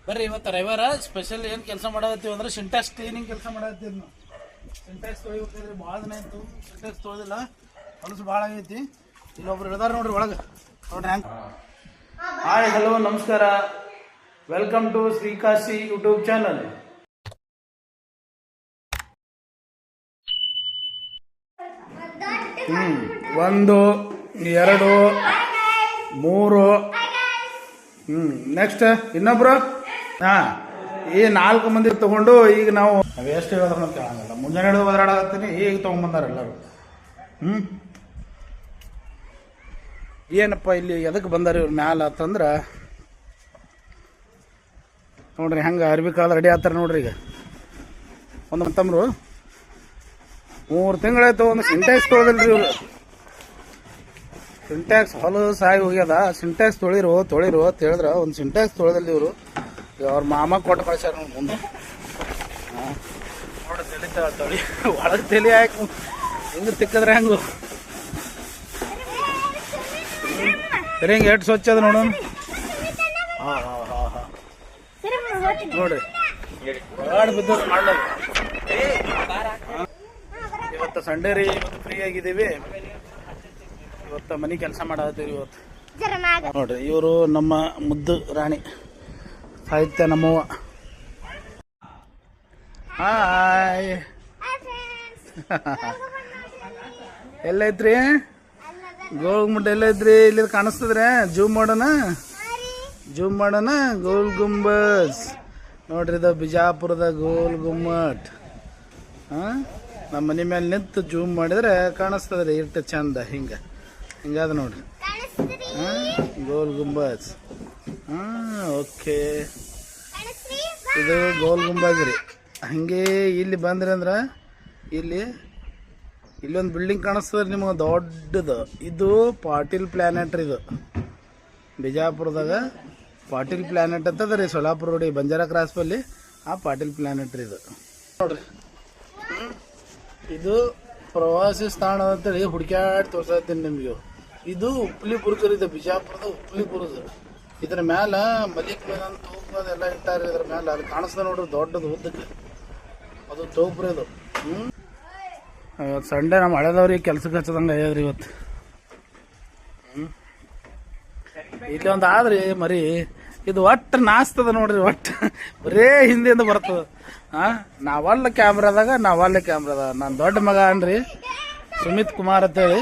ಬರ್ರಿ ಇವತ್ತು ರವಿವಾರ ಸ್ಪೆಷಲ್ ಏನು ಕೆಲಸ ಮಾಡತ್ತೀವಿ ಅಂದ್ರೆ ಸಿಂಟ್ಯಾಕ್ಸ್ ಕ್ಲೀನಿಂಗ್ ಕೆಲಸ ಮಾಡತ್ತೀವಿ ನಾವು. ಸಿಂಟ್ಯಾಕ್ಸ್ ತೊಳಿಬೇಕಿದ್ರಿ ಭಾಳ ದಿನ ಆಯ್ತು ಸಿಂಟ್ಯಾಕ್ಸ್ ತೊಳೆದಿಲ್ಲ, ಹೊಲಸು ಭಾಳ ಆಗೈತಿ. ಇಲ್ಲೊಬ್ರು ಇಳಿದಾರ ನೋಡ್ರಿ ಒಳಗೆ, ನೋಡ್ರಿ ಹ್ಯಾಂಗ. ಹಾಯ್ ಹಲೋ ನಮಸ್ಕಾರ, ವೆಲ್ಕಮ್ ಟು ಶ್ರೀಕಾಶಿ ಯೂಟ್ಯೂಬ್ ಚಾನಲ್. ಒಂದು ಎರಡು ಮೂರು ನೆಕ್ಸ್ಟ್ ಇನ್ನೊಬ್ರು. ಈ 4 ಮಂದಿ ತಗೊಂಡು ಈಗ ನಾವು ಎಷ್ಟು ಹೇಳಿದ್ರು ಅಂತ ಕೇಳಂಗಿಲ್ಲ. ಮುಂಜಾನೆ ಹಿಡಿದು ಬದಲಾಡತ್ತೀನಿ, ಈಗ ತೊಗೊಂಬಂದಾರ ಎಲ್ಲರೂ. ಏನಪ್ಪ ಇಲ್ಲಿ ಎದಕ್ಕೆ ಬಂದಾರ ಇವ್ರ ಮ್ಯಾಲ ಅಂತಂದ್ರೆ ನೋಡ್ರಿ ಹೆಂಗೆ ಅರ್ಬಿ ಕಾಲ ರೆಡಿ ಆಗ್ತಾರೆ ನೋಡ್ರಿ. ಈಗ ಒಂದು ತಮ್ಮರು 3 ತಿಂಗಳಾಯ್ತು ಒಂದು ಸಿಂಟ್ಯಾಕ್ಸ್ ತೊಳೆದಿಲ್ರಿ ಇವರು. ಸಿಂಟ್ಯಾಕ್ಸ್ ಹೊಲಸಾಗಿ ಹೋಗ್ಯದ. ಸಿಂಟ್ಯಾಕ್ಸ್ ತೊಳಿರು ಅಂತ ಹೇಳಿದ್ರೆ ಒಂದು ಸಿಂಟ್ಯಾಕ್ಸ್ ತೊಳೆದಿಲ್ಲ ಇವರು. ಅವ್ರ ಮಾಮ ಕೊಟ್ಟು ಕಳ್ಸ್ಯಾರ ನೋಡಿ ಮುಂದೆ. ನೋಡಿ ತೊಳಿ ಒಳಗೆ ತಲೆ ಹಾಕಿ ಹೆಂಗೆ ತಿಕ್ಕದ್ರೆ ಹೆಂಗು ಸರಿ ಹಿಂಗೆ ಎಷ್ಟು ಸ್ವಚ್ಛ ಅದ ನೋಡೋಣ. ನೋಡ್ರಿ ಹಾಡು ಬಿದ್ದವ್ರು ಮಾಡಲ್ಲ. ಇವತ್ತು ಸಂಡೇ ರೀ, ಇವತ್ತು ಫ್ರೀ ಆಗಿದ್ದೀವಿ. ಇವತ್ತು ಮನೆ ಕೆಲಸ ಮಾಡತ್ತೀವಿ ಇವತ್ತು. ನೋಡ್ರಿ ಇವರು ನಮ್ಮ ಮುದ್ದು ರಾಣಿ ಸಾಹಿತ್ಯ ನಮ್ಮವ್ವ. ಹಾಯ್ ಎಲ್ಲೈತ್ರಿ ಗೋಲ್ಗುಂಬ ಎಲ್ಲೈತ್ರಿ? ಇಲ್ಲಿ ಕಾಣಿಸ್ತದ್ರಿ, ಜೂಮ್ ಮಾಡೋಣ ಗೋಲ್ ಗುಂಬಸ್ ನೋಡ್ರಿ. ಇದು ಬಿಜಾಪುರದ ಗೋಲ್ ಗುಮ್ಮಟ್. ನಮ್ಮ ಮನೆ ಮೇಲೆ ನಿಂತು ಜೂಮ್ ಮಾಡಿದ್ರೆ ಕಾಣಿಸ್ತದ್ರಿ ಇಟ್ಟು ಚಂದ. ಹಿಂಗಾದ ನೋಡ್ರಿ ಗೋಲ್ ಗುಂಬಸ್. ಓಕೆ, ಇದು ಗೋಲ್ ಗುಂಬಾಜ್ ರೀ. ಹಂಗೆ ಇಲ್ಲಿ ಬಂದ್ರಿ ಅಂದ್ರೆ ಇಲ್ಲೊಂದು ಬಿಲ್ಡಿಂಗ್ ಕಾಣಿಸ್ತದ್ರಿ ನಿಮಗೆ ದೊಡ್ಡದು. ಇದು ಪಾಟೀಲ್ ಪ್ಲಾನೆಟ್ ರೀ. ಇದು ಬಿಜಾಪುರದಾಗ ಪಾಟೀಲ್ ಪ್ಲಾನೆಟ್ ಅಂತದ ರೀ, ಸೊಲ್ಲಾಪುರ ರೋಡಿ ಬಂಜಾರ ಕ್ರಾಸ್ ಬಲ್ಲಿ ಆ ಪಾಟೀಲ್ ಪ್ಲಾನೆಟ್ ರೀ ಇದು. ನೋಡ್ರಿ ಇದು ಪ್ರವಾಸಿ ಸ್ಥಾನ ಅಂತೇಳಿ ಹುಡುಕ್ಯಾಡಿ ತೋರ್ಸತ್ತೀನಿ ನಿಮ್ಗೆ. ಇದು ಉಪ್ಲಿಪುರದ ಇದು, ಬಿಜಾಪುರದ ಉಪ್ಲಿಪುರದ. ಇದ್ರ ಮ್ಯಾಲ ಮಲಿಕ್ ಮೇಲೆ ತೋಪು ಅದೆಲ್ಲ ಇಟ್ಟಾರ. ಇದ್ರ ಮ್ಯಾಲ ಅದು ಕಾಣಿಸ್ತದೆ ನೋಡ್ರಿ ದೊಡ್ಡದು ಉದ್ದಕ್ಕೆ, ಅದು ತೋಪ್ರಿ ಅದು. ಇವತ್ತು ಸಂಡೇ ನಮ್ಮ ಹಳೆದವ್ರಿಗೆ ಕೆಲ್ಸಕ್ಕೆ ಹಚ್ಚದಂಗೆ ಆಗ್ಯದ್ರಿ ಇವತ್ತು. ಇಲ್ಲಿ ಒಂದು ಆದ್ರಿ ಮರಿ, ಇದು ಒಟ್ಟು ನಾಸ್ತದ ನೋಡ್ರಿ. ಒಟ್ಟು ಬರೇ ಹಿಂದಿಂದ ಬರ್ತದ. ನಾವಲ್ಲ ಕ್ಯಾಮ್ರಾದಾಗ ನಾನು ದೊಡ್ಡ ಮಗ ಅನ್ರಿ ಸುಮಿತ್ ಕುಮಾರ್ ಅಂತೇಳಿ.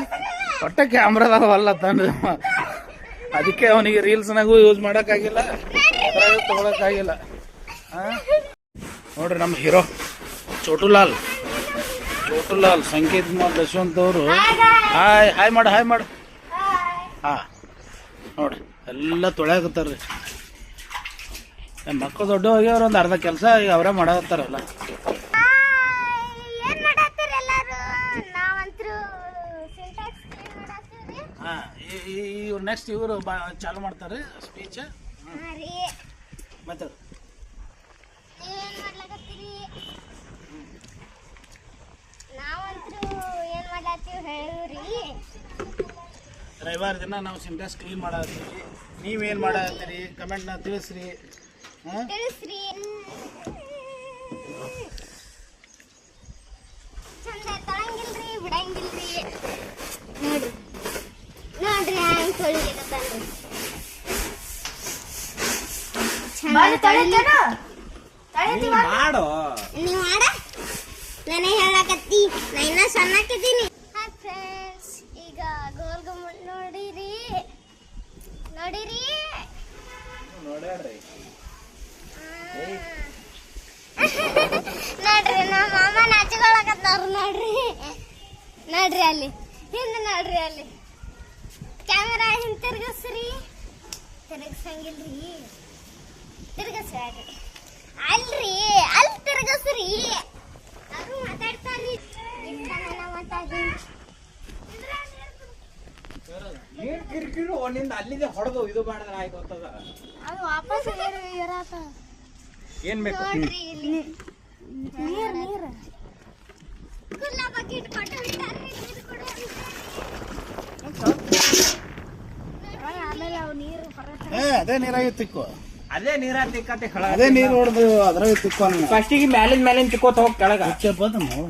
ಒಟ್ಟ ಕ್ಯಾಮ್ರಾದಾಗ ಅಲ್ಲತ್ತನ್ರಿ. ಅದಕ್ಕೆ ಅವನಿಗೆ ರೀಲ್ಸ್ನಾಗೂ ಯೂಸ್ ಮಾಡೋಕ್ಕಾಗಿಲ್ಲ, ತಗೊಳಕ್ಕಾಗಿಲ್ಲ. ನೋಡ್ರಿ ನಮ್ಮ ಹೀರೋ ಚೋಟುಲಾಲ್ ಸಂಕೇತ್ ಕುಮಾರ್ ಯಶವಂತ್ ಅವರು. ಹಾಯ್ ಮಾಡು. ನೋಡ್ರಿ ಎಲ್ಲ ತೊಳ್ಯಾಕತ್ತಾರ್ರಿ. ಮಕ್ಕಳು ದೊಡ್ಡ ಹೋಗ್ಯವ್ರ, ಒಂದು ಅರ್ಧ ಕೆಲಸ ಈಗ ಅವರೇ ಮಾಡತ್ತಾರಲ್ಲ. ಇವ್ರು ನೆಕ್ಸ್ಟ್ ಇವರು ಚಾಲು ಮಾಡ್ತಾರೆ ಸ್ಪೀಚ್. ಮತ್ತೆ ರವಿವಾರ ದಿನ ನಾವು ಸಿಂಟ್ಯಾಕ್ಸ್ ಕ್ಲೀನ್ ಮಾಡತ್ತೀವಿ. ನೀವೇನು ಮಾಡತ್ತೀರಿ ಕಮೆಂಟ್ನ ತಿಳಿಸ್ರಿ. ಮಾಡೋ ನೀವು ಮಾಡ, ನಾನೇ ಹೇಳಕತ್ತಿ, ನಾ ಇನ್ನ ಸಣ್ಣಕ್ಕಿದ್ದೀನಿ. ಈಗ ಗೋಲ್ ಗುಮ್ಮಟ್ ನೋಡಿರಿ ನೋಡ್ರಿ ನಮ್ಮ ಮಾಮ ನಾಚಿಕೊಳಕತ್ತಾರ. ನೋಡ್ರಿ ಅಲ್ಲಿ ಹಿಂದೆ ನೋಡ್ರಿ, ಅಲ್ಲಿ ಕ್ಯಾಮೆರಾ ಹಿಂದೆ ತಿರ್ಗಸ್ರಿ. ತಿರ್ಗಸಂಗಿಲ್ರಿ, ತಿರ್ಗಸ್ರಿ ಅಲ್ರಿ, ಅಲ್ಲಿ ತಿರ್ಗಸ್ರಿ. ಅದು ಮಾತಾಡ್ತಾರ್ರಿ. ಅಲ್ಲಿಂದ ಹೊಡೆದು ಇದು ಮಾಡಿದ್ರೆ ಆಯ್ತು ಅಂತದ. ಅದು ವಾಪಸ್ ಏನ್ ಬೇಕು? ನೀರು ಅದೇ ನೀರಾಗಿತ್ತಿಕ್ಕು. ಅದೇ ನೀರ ತಿಕ್ಕತ್ತೆ ಖಳ ಅದೇ ನೀರು ಹೊಡೆದು ಅದ್ರಾಗ ತಿಕ್ಕೋಣ ಫಸ್ಟಿಗೆ ಮ್ಯಾಲಿನ ತಿಕ್ಕೋತ ಹೋಗಿ ಕೆಳಗ ನಾವು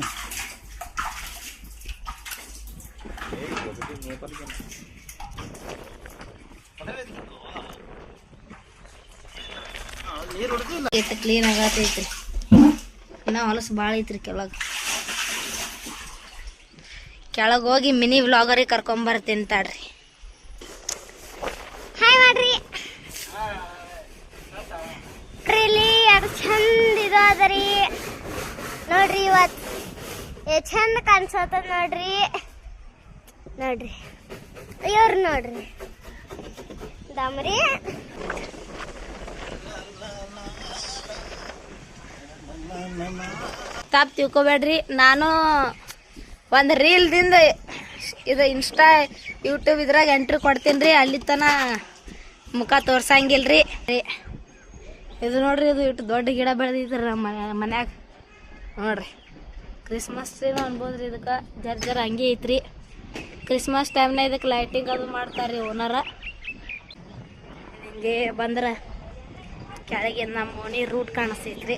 ನೀರು ಹೊಡೆದಿಲ್ಲ ಕ್ಲೀನ್ ಆಗತೈತ್ರಿ ಇನ್ನ ಹೊಲಸು ಭಾಳ ಐತ್ರಿ ಕೆಳಗೆ ಹೋಗಿ ಮಿನಿ ವ್ಲಾಗರಿಗೆ ಕರ್ಕೊಂಬರ್ತೀನಿ ತಾಡ್ರಿ. ಹಾಯ್ ಮಾಡ್ರಿ ಇಲ್ಲಿ ಅದು ಚಂದ ಇದು ಅದರಿ ನೋಡ್ರಿ. ಇವತ್ತು ಚಂದ ಕಾಣಿಸತ್ತ ನೋಡ್ರಿ. ನೋಡ್ರಿ ಇವ್ರು ನೋಡ್ರಿ ದಮ್ರಿ. ತಪ್ಪು ತಿಳ್ಕೊಬೇಡ್ರಿ, ನಾನು ಒಂದು ರೀಲ್ದಿಂದ ಇದು ಇನ್ಸ್ಟಾ ಯೂಟ್ಯೂಬ್ ಇದ್ರಾಗ ಎಂಟ್ರಿ ಕೊಡ್ತೀನಿ ರೀ. ಅಲ್ಲಿ ತನ ಮುಖ ತೋರ್ಸಂಗಿಲ್ರಿ. ಇದು ನೋಡ್ರಿ, ಇದು ಇಟ್ಟು ದೊಡ್ಡ ಗಿಡ ಬೆಳೆದಿದ್ರಿ ನಮ್ಮ ಮನ್ಯಾಗ ನೋಡ್ರಿ. ಕ್ರಿಸ್ಮಸ್ ಟ್ರೀನು ಅನ್ಬೋದ್ರಿ. ಇದಕ್ಕೆ ಜರ ಹಂಗೆ ಐತ್ರಿ. ಕ್ರಿಸ್ಮಸ್ ಟೈಮ್ನಾಗ ಇದಕ್ಕೆ ಲೈಟಿಂಗ್ ಅದು ಮಾಡ್ತಾರೆ ರೀ ಓನರ. ಹಿಂಗೆ ಬಂದ್ರೆ ಕೆಳಗೆ ನಮ್ಮ ಓಣಿ ರೂಟ್ ಕಾಣಿಸ್ತೈತ್ರಿ.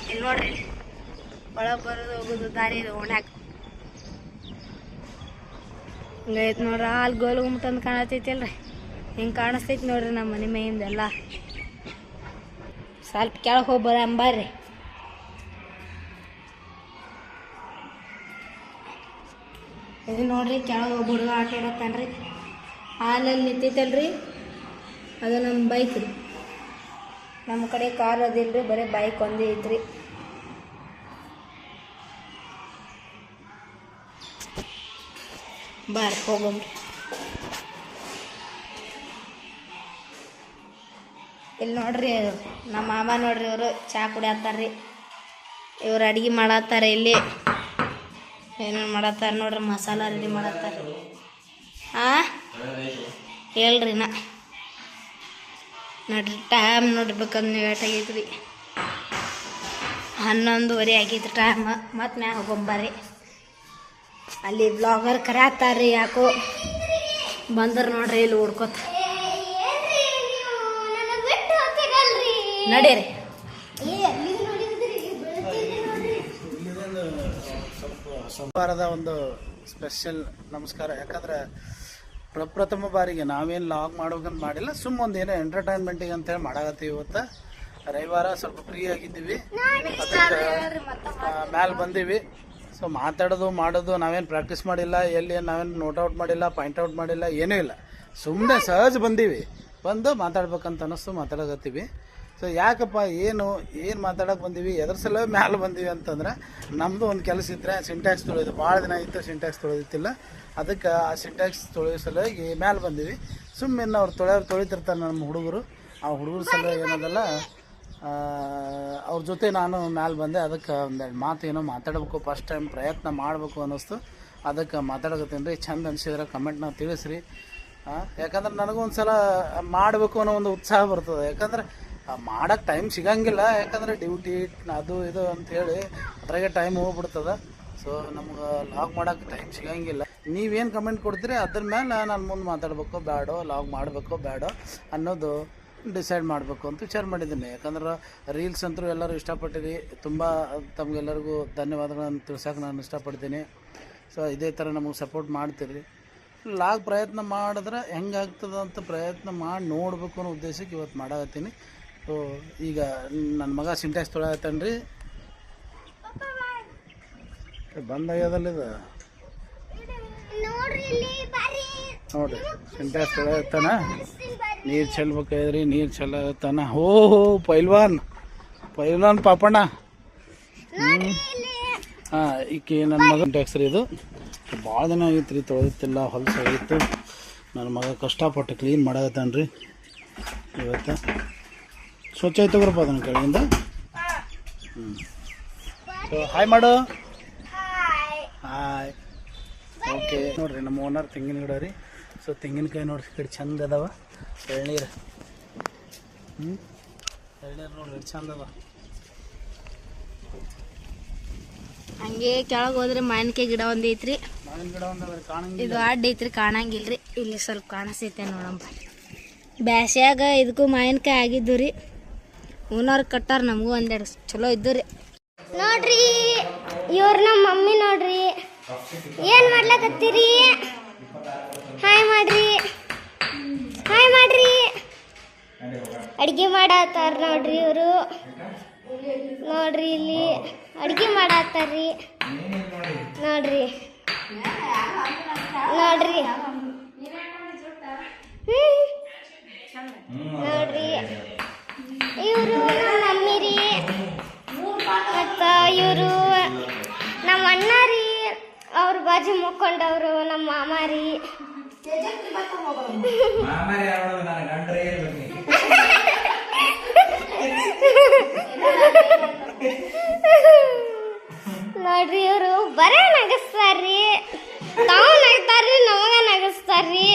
ಇಲ್ಲಿ ನೋಡ್ರಿ ಒಳಗೆ ಬರೋದು ಹೋಗೋದು ದಾರಿ ಇದು ಓಣ್ಯಾಗ ಹಿಂಗೈತೆ ನೋಡ್ರಿ. ಅಲ್ಲಿ ಗೋಲ್ ಗುಮ್ಮಟಂದು ಕಾಣತೈತಿ ಅಲ್ರಿ, ಹಿಂಗೆ ಕಾಣಿಸ್ತೈತಿ ನೋಡ್ರಿ ನಮ್ಮ ಮನೆ ಮೇಯಿಂದೆಲ್ಲ. ಸ್ವಲ್ಪ ಕೆಳಗೆ ಹೋಗಿ ಬರಂಬರ್ರಿ. ಇದು ನೋಡ್ರಿ ಕೆಳಗೆ ಹೋಗಿ ಹುಡುಗ ಆಟ ಆಡತ್ತಾನ್ರಿ. ಹಾಲಲ್ಲಿ ನಿಂತೈತಲ್ರಿ, ಅದು ನಮ್ಮ ಬೈಕ್ ರೀ. ನಮ್ಮ ಕಡೆ ಕಾರ್ ಅದಿಲ್ರಿ, ಬರೀ ಬೈಕ್ ಒಂದೇ ಐತ್ರಿ. ಬಾರ್ ಹೋಗಮ್ರಿ. ಇಲ್ಲಿ ನೋಡ್ರಿ ನಮ್ಮ ಮಾಮ ನೋಡ್ರಿ, ಇವರು ಚಹಾ ಕುಡಿಯತ್ತಾರ್ರಿ. ಇವ್ರು ಅಡ್ಗೆ ಮಾಡತ್ತಾರೆ. ಇಲ್ಲಿ ಏನೇನು ಮಾಡತ್ತಾರ ನೋಡ್ರಿ, ಮಸಾಲ ರೆಡಿ ಮಾಡತ್ತಾರ. ಹೇಳ್ರಿ ನೋಡ್ರಿ ಟೈಮ್ ನೋಡ್ಬೇಕಂದ್ರೆ ನೀವು ಏಟಾಗೈತ್ರಿ 11:30 ಆಗೈತ್ರಿ ಟೈಮ್. ಮತ್ತು ಮ್ಯಾಗ ಹೋಗೊಂಬರ್ರಿ. ಅಲ್ಲಿ ಬ್ಲಾಗರ್ ಕರೆಯತ್ತಾರ್ರಿ, ಯಾಕೋ ಬಂದ್ರೆ ನೋಡ್ರಿ ಇಲ್ಲಿ ಹುಡ್ಕೋತ ನಡೀರಿ. ಸೋಮವಾರದ ಒಂದು ಸ್ಪೆಷಲ್ ನಮಸ್ಕಾರ. ಯಾಕಂದ್ರೆ ಪ್ರಪ್ರಥಮ ಬಾರಿಗೆ ನಾವೇನು ಲಾಗ್ ಮಾಡ್ಬೇಕಂತ ಮಾಡಿಲ್ಲ, ಸುಮ್ಮ ಒಂದು ಏನೋ ಎಂಟರ್ಟೈನ್ಮೆಂಟಿಗೆ ಅಂತೇಳಿ ಮಾಡಾಕತ್ತೀವಿ. ಇವತ್ತು ರವಿವಾರ ಸ್ವಲ್ಪ ಫ್ರೀ ಆಗಿದ್ದೀವಿ, ಅದಕ್ಕೆ ಮ್ಯಾಲೆ ಬಂದೀವಿ. ಸೊ ಮಾತಾಡೋದು ಮಾಡೋದು ನಾವೇನು ಪ್ರಾಕ್ಟೀಸ್ ಮಾಡಿಲ್ಲ, ಎಲ್ಲಿ ನಾವೇನು ನೋಟ್ ಔಟ್ ಮಾಡಿಲ್ಲ, ಪಾಯಿಂಟ್ ಔಟ್ ಮಾಡಿಲ್ಲ, ಏನೂ ಇಲ್ಲ. ಸುಮ್ಮನೆ ಸಹಜ ಬಂದೀವಿ, ಬಂದು ಮಾತಾಡ್ಬೇಕಂತ ಅನ್ನಿಸ್ತು ಮಾತಾಡಕತ್ತೀವಿ. ಸೊ ಯಾಕಪ್ಪ ಏನು ಮಾತಾಡೋಕೆ ಬಂದೀವಿ, ಎದ್ರ ಸಲ ಮ್ಯಾಲೆ ಬಂದೀವಿ ಅಂತಂದ್ರೆ ನಮ್ಮದು ಒಂದು ಕೆಲಸ ಇದ್ದರೆ ಸಿಂಟ್ಯಾಕ್ಸ್ ತೊಳೆಯೋದು ಭಾಳ ದಿನ ಇತ್ತು, ಸಿಂಟ್ಯಾಕ್ಸ್ ತೊಳೆದಿತ್ತಿಲ್ಲ. ಅದಕ್ಕೆ ಆ ಸಿಂಟ್ಯಾಕ್ಸ್ ತೊಳೆಯೋ ಸಲುವಾಗಿ ಮ್ಯಾಲೆ ಬಂದೀವಿ. ಸುಮ್ಮನೆ ಅವ್ರು ತೊಳಿತಿರ್ತಾರೆ ನಮ್ಮ ಹುಡುಗರು. ಆ ಹುಡುಗರ ಸಲ ಏನದಲ್ಲ ಅವ್ರ ಜೊತೆ ನಾನು ಮ್ಯಾಲೆ ಬಂದೆ. ಅದಕ್ಕೆ ಒಂದೆರಡು ಮಾತು ಏನೋ ಮಾತಾಡಬೇಕು, ಫಸ್ಟ್ ಟೈಮ್ ಪ್ರಯತ್ನ ಮಾಡಬೇಕು ಅನ್ನಿಸ್ತು. ಅದಕ್ಕೆ ಮಾತಾಡಕತ್ತೀನಿ ರೀ. ಚಂದ ಅನಿಸಿದ್ರೆ ಕಮೆಂಟ್ನ ತಿಳಿಸ್ರಿ. ಯಾಕಂದ್ರೆ ನನಗೂ ಒಂದು ಸಲ ಮಾಡಬೇಕು ಅನ್ನೋ ಒಂದು ಉತ್ಸಾಹ ಬರ್ತದೆ. ಯಾಕಂದ್ರೆ ಮಾಡೋಕ್ಕೆ ಟೈಮ್ ಸಿಗಂಗಿಲ್ಲ, ಯಾಕಂದರೆ ಡ್ಯೂಟಿ ಅದು ಇದು ಅಂಥೇಳಿ ಅದ್ರಾಗೆ ಟೈಮ್ ಹೋಗ್ಬಿಡ್ತದೆ. ಸೊ ನಮ್ಗೆ ಲಾಗ್ ಮಾಡೋಕ್ಕೆ ಟೈಮ್ ಸಿಗಂಗಿಲ್ಲ. ನೀವೇನು ಕಮೆಂಟ್ ಕೊಡ್ತೀರಿ ಅದ್ರ ಮೇಲೆ ನಾನು ಮುಂದೆ ಮಾತಾಡಬೇಕು ಬೇಡೋ, ಲಾಗ್ ಮಾಡಬೇಕೋ ಬೇಡೋ ಅನ್ನೋದು ಡಿಸೈಡ್ ಮಾಡಬೇಕು ಅಂತ ವಿಚಾರ ಮಾಡಿದ್ದೀನಿ. ಯಾಕಂದ್ರೆ ರೀಲ್ಸ್ ಅಂತೂ ಎಲ್ಲರೂ ಇಷ್ಟಪಟ್ಟಿರಿ. ತುಂಬ ತಮಗೆಲ್ಲರಿಗೂ ಧನ್ಯವಾದಗಳನ್ನು ತಿಳ್ಸೋಕೆ ನಾನು ಇಷ್ಟಪಡ್ತೀನಿ. ಸೊ ಇದೇ ಥರ ನಮಗೆ ಸಪೋರ್ಟ್ ಮಾಡ್ತೀರಿ. ಲಾಗ್ ಪ್ರಯತ್ನ ಮಾಡಿದ್ರೆ ಹೆಂಗಾಗ್ತದೆ ಅಂತ ಪ್ರಯತ್ನ ಮಾಡಿ ನೋಡಬೇಕು ಅನ್ನೋ ಉದ್ದೇಶಕ್ಕೆ ಇವತ್ತು ಮಾಡಾಕತ್ತೀನಿ. ಸೊ ಈಗ ನನ್ನ ಮಗ ಸಿಂಟ್ಯಾಕ್ಸ್ ತೊಳೆಯತ್ತಾನ ರೀ. ಬಂದಾಗ್ಯದಲ್ಲ ಇದು ನೋಡಿರಿ, ಸಿಂಟ್ಯಾಕ್ಸ್ ತೊಳೆಯತ್ತಾನ. ನೀರು ಚೆಲ್ಬೇಕಾದ್ರಿ, ನೀರು ಚೆಲ್ಲತ್ತಾನ. ಓಹೋ ಪೈಲ್ವಾನ್ ಪಾಪಣ್ಣ. ಹಾಂ ಈಕೆ ನನ್ನ ಮಗ ಸಿಂಟ್ಯಾಕ್ಸ್ ರೀ. ಇದು ಭಾಳ ದಿನ ಆಗಿತ್ತು ರೀ, ತೊಳೆದಿತ್ತಿಲ್ಲ, ಹೊಲಸಾಗಿತ್ತು. ನನ್ನ ಮಗ ಕಷ್ಟಪಟ್ಟು ಕ್ಲೀನ್ ಮಾಡಾಕತ್ತಾನ ರೀ ಇವತ್ತು. ಸ್ವಚ್ಛ ಆಯ್ತು ತಗೋರಪ್ಪ ಅದನ್ನು ಕೆಳಗಿಂದ. ಸೊ ಹಾಯ್ ಮಾಡು. ಹಾಯ್. ಓಕೆ ನೋಡಿರಿ ನಮ್ಮ ಓನರ್ ತೆಂಗಿನ ಗಿಡ ರೀ. ಸೊ ತೆಂಗಿನಕಾಯಿ ನೋಡ್ರಿ ಕಡೆ ಚಂದ ಅದಾವ. ಎಳ್ನೀರು ಎಳ್ನೀರು ನೋಡ್ರಿ ಚಂದ ಅದ. ಹಂಗೆ ಕೆಳಗೆ ಹೋದ್ರೆ ಮಾವಿನಕಾಯಿ ಗಿಡ ಒಂದು ಐತ್ರಿ. ಮಾವಿನ ಗಿಡ ಒಂದು ಕಾಣಂಗಿಲ್ಲ. ಇದು ಅಡ್ಡ ಐತ್ರಿ, ಕಾಣಂಗಿಲ್ರಿ. ಇಲ್ಲಿ ಸ್ವಲ್ಪ ಕಾಣಿಸ್ತೈತೆ ನೋಡಂಬ. ಬ್ಯಾಸ್ಯಾಗ ಇದಕ್ಕೂ ಮಾವಿನಕಾಯಿ ಆಗಿದ್ದು ರೀ ಓನರ್ ಕಟ್ಟಾರ ನಮಗೂ ಒಂದೆರಡು ಚಲೋ ಇದ್ದು ರೀ ನೋಡ್ರಿ ಇವ್ರು ನಮ್ಮ ಮಮ್ಮಿ ನೋಡ್ರಿ ಏನ್ ಮಾಡ್ಲಕತ್ತೀರಿ ಹಾಯ್ ಮಾಡ್ರಿ ಅಡ್ಗೆ ಮಾಡತ್ತಾರ ನೋಡ್ರಿ ಇವರು ನೋಡ್ರಿ ಇಲ್ಲಿ ಅಡ್ಗೆ ಮಾಡತ್ತಾರ್ರಿ ನೋಡ್ರಿ ನೋಡ್ರಿ ನೋಡ್ರಿ ಇವರು ನಮ್ಮ ಮಮ್ಮಿ ರೀ ಮತ್ತ ಇವರು ನಮ್ಮ ಅಣ್ಣ ರೀ ಅವ್ರ ಬಾಜು ಮುಕ್ಕೊಂಡವ್ರು ನಮ್ಮ ಮಾಮ ರೀ ನೋಡ್ರಿ ಇವರು ಬರೇ ನಗಸ್ತಾರ್ರಿ ತಾವು ನಗ್ತಾರ್ರಿ ನಮಗ ನಗಸ್ತಾರ್ರಿ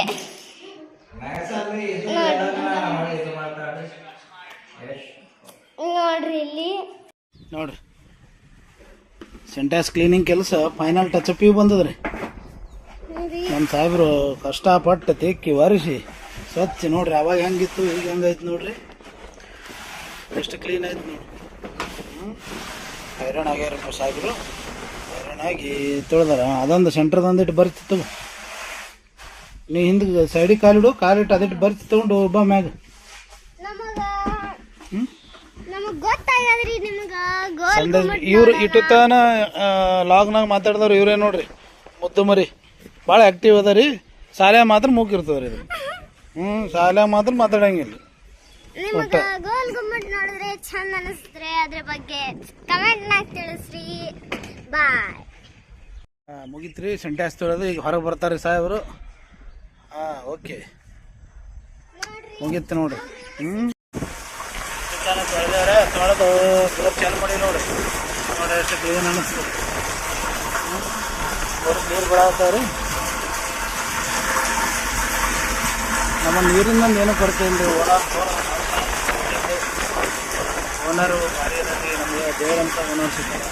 ನೋಡ್ರಿ ಇಲ್ಲಿ ನೋಡ್ರಿ ಸಿಂಟ್ಯಾಕ್ಸ್ ಕ್ಲೀನಿಂಗ್ ಕೆಲಸ ಫೈನಲ್ ಟಚ್ ಅಪ್ ಬಂದದ್ರಿ ನಮ್ಮ ಸಾಹೇಬ್ರು ಕಷ್ಟಪಟ್ಟು ತೆಕ್ಕಿ ಒರೆಸಿ ಸ್ವಚ್ಛ ನೋಡ್ರಿ ಅವಾಗ ಹೆಂಗಿತ್ತು ಈಗ ಹೆಂಗೈತೆ ನೋಡ್ರಿ ಎಷ್ಟು ಕ್ಲೀನ್ ಆಯ್ತು ನೋಡಿ ಹೈರಾಣ ಆಗ್ಯಾರಪ್ಪ ಸಾಹೇಬ್ರು ಹೈರಾಣಾಗಿ ತೊಳ್ದಾರ ಅದೊಂದು ಸೆಂಟ್ರದೊಂದಿಟ್ಟು ಬರ್ತಿತ್ತು ನೀ ಹಿಂದೆ ಸೈಡಿಗೆ ಕಾಲಿಡು ಕಾಲಿಟ್ಟು ಅದಿಟ್ಟು ಬರ್ತಿ ತಗೊಂಡು ಒಬ್ಬ ಮ್ಯಾಗ ಇವ್ರು ಇಟ್ಟುತ್ತಾನ ಲಾಗ್ನಾಗ ಮಾತಾಡಿದವ್ರು ಇವ್ರೇ ನೋಡ್ರಿ ಮುದ್ದು ಮರಿ ಭಾಳ ಆಕ್ಟಿವ್ ಅದ ರೀ ಶಾಲ್ಯಾಗ ಮಾತ್ರ ಮೂಗಿರ್ತದ್ರಿ ಇದು ಶಾಲ್ಯಾಗ ಮಾತ್ರ ಮಾತಾಡಂಗಿಲ್ಲ ಗೋಲ್ ಗುಮ್ಮಟ್ ನೋಡಿದ್ರೆ ಚಂದ ಅನಿಸ್ತ್ರೆ ಅದ್ರ ಬಗ್ಗೆ ಕಮೆಂಟ್ ನಾಗ ತಿಳಿಸ್ರಿ ಬಾಯ್ ಮುಗಿತ್ರಿ ಸಿಂಟ್ಯಾಕ್ಸ್ ತೊಳೆದು ಈಗ ಹೊರಗೆ ಬರ್ತಾರೆ ಸಾಹೇಬರು ಓಕೆ ಮುಗೀತು ನೋಡ್ರಿ ತೊಳೆದವ್ರೆ ತೊಳೆದು ಸ್ವಲ್ಪ ಚಾಲು ಮಾಡಿ ನೋಡ್ರಿ ನೋಡಿ ಎಷ್ಟು ಕ್ಲೀನ್ ಅನ್ನಿಸ್ತದೆ ನೀರು ಬಿಡಾತಾವ್ರಿ ನಮ್ಮ ನೀರಿನ ಏನೂ ಕೊರತೆ ಇಲ್ಲ ಓನರು ಭಾರಿ ಅದಾರಿ ನಮಗೆ ದೇವರಂತ ಓನರ್ ಸಿಗ್ತಾರೆ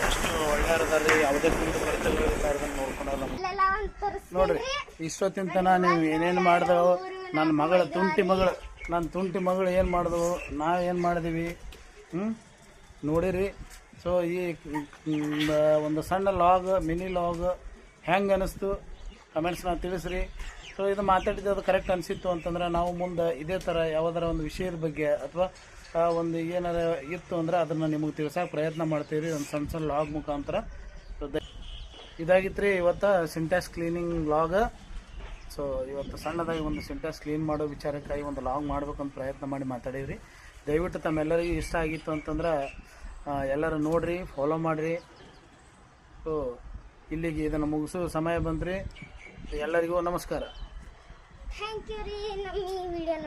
ಎಷ್ಟು ಒಳ್ಳೆಯದಾರ್ರಿ ಯಾವುದೇ ಕುಂದು ಕೊರತೆಗಳಿರ್ಲಾರ್ದನ್ನ ನೋಡ್ಕೊಂಡವ್ರು ನಮ್ಮ ನೋಡ್ರಿ ಇಷ್ಟೊತ್ತಿನ ತನ ನೀವು ಏನೇನು ಮಾಡಿದವು ನನ್ನ ತುಂಟಿ ಮಗಳು ಏನು ಮಾಡಿದವು ನಾವು ಏನು ಮಾಡಿದೀವಿ ನೋಡಿರಿ ಸೊ ಈ ಒಂದು ಸಣ್ಣ ಲಾಗ್ ಮಿನಿ ಲಾಗ್ ಹೆಂಗೆ ಅನ್ನಿಸ್ತು ಕಮೆಂಟ್ಸ್ನ ತಿಳಿಸ್ರಿ ಸೊ ಇದು ಮಾತಾಡಿದ್ದು ಅದು ಕರೆಕ್ಟ್ ಅನಿಸಿತ್ತು ಅಂತಂದ್ರೆ ನಾವು ಮುಂದೆ ಇದೇ ಥರ ಯಾವುದರ ಒಂದು ವಿಷಯದ ಬಗ್ಗೆ ಅಥವಾ ಒಂದು ಏನಾರ ಇತ್ತು ಅಂದರೆ ಅದನ್ನು ನಿಮಗೆ ತಿಳ್ಸೋಕೆ ಪ್ರಯತ್ನ ಮಾಡ್ತೀವಿ ಒಂದು ಸಣ್ಣ ಲಾಗ್ ಮುಖಾಂತರ ಸೊ ಇದಾಗಿತ್ತು ರೀ ಇವತ್ತು ಸಿಂಟ್ಯಾಕ್ಸ್ ಕ್ಲೀನಿಂಗ್ ಲಾಗ್ ಸೊ ಇವತ್ತು ಸಣ್ಣದಾಗಿ ಒಂದು ಸಿಂಟ್ಯಾಕ್ಸ್ ಕ್ಲೀನ್ ಮಾಡೋ ವಿಚಾರಕ್ಕಾಗಿ ಒಂದು ಲಾಗ್ ಮಾಡ್ಬೇಕಂತ ಪ್ರಯತ್ನ ಮಾಡಿ ಮಾತಾಡೀವಿ ದಯವಿಟ್ಟು ತಮ್ಮೆಲ್ಲರಿಗೂ ಇಷ್ಟ ಆಗಿತ್ತು ಅಂತಂದ್ರೆ ಎಲ್ಲರೂ ನೋಡಿರಿ ಫಾಲೋ ಮಾಡಿರಿ ಸೊ ಇಲ್ಲಿಗೆ ಇದನ್ನು ಮುಗಿಸೋ ಸಮಯ ಬಂದ್ರಿ ಎಲ್ಲರಿಗೂ ನಮಸ್ಕಾರ ಥ್ಯಾಂಕ್ ಯು ರೀ ನಮ್ಮ ಈ ವಿಡಿಯೋ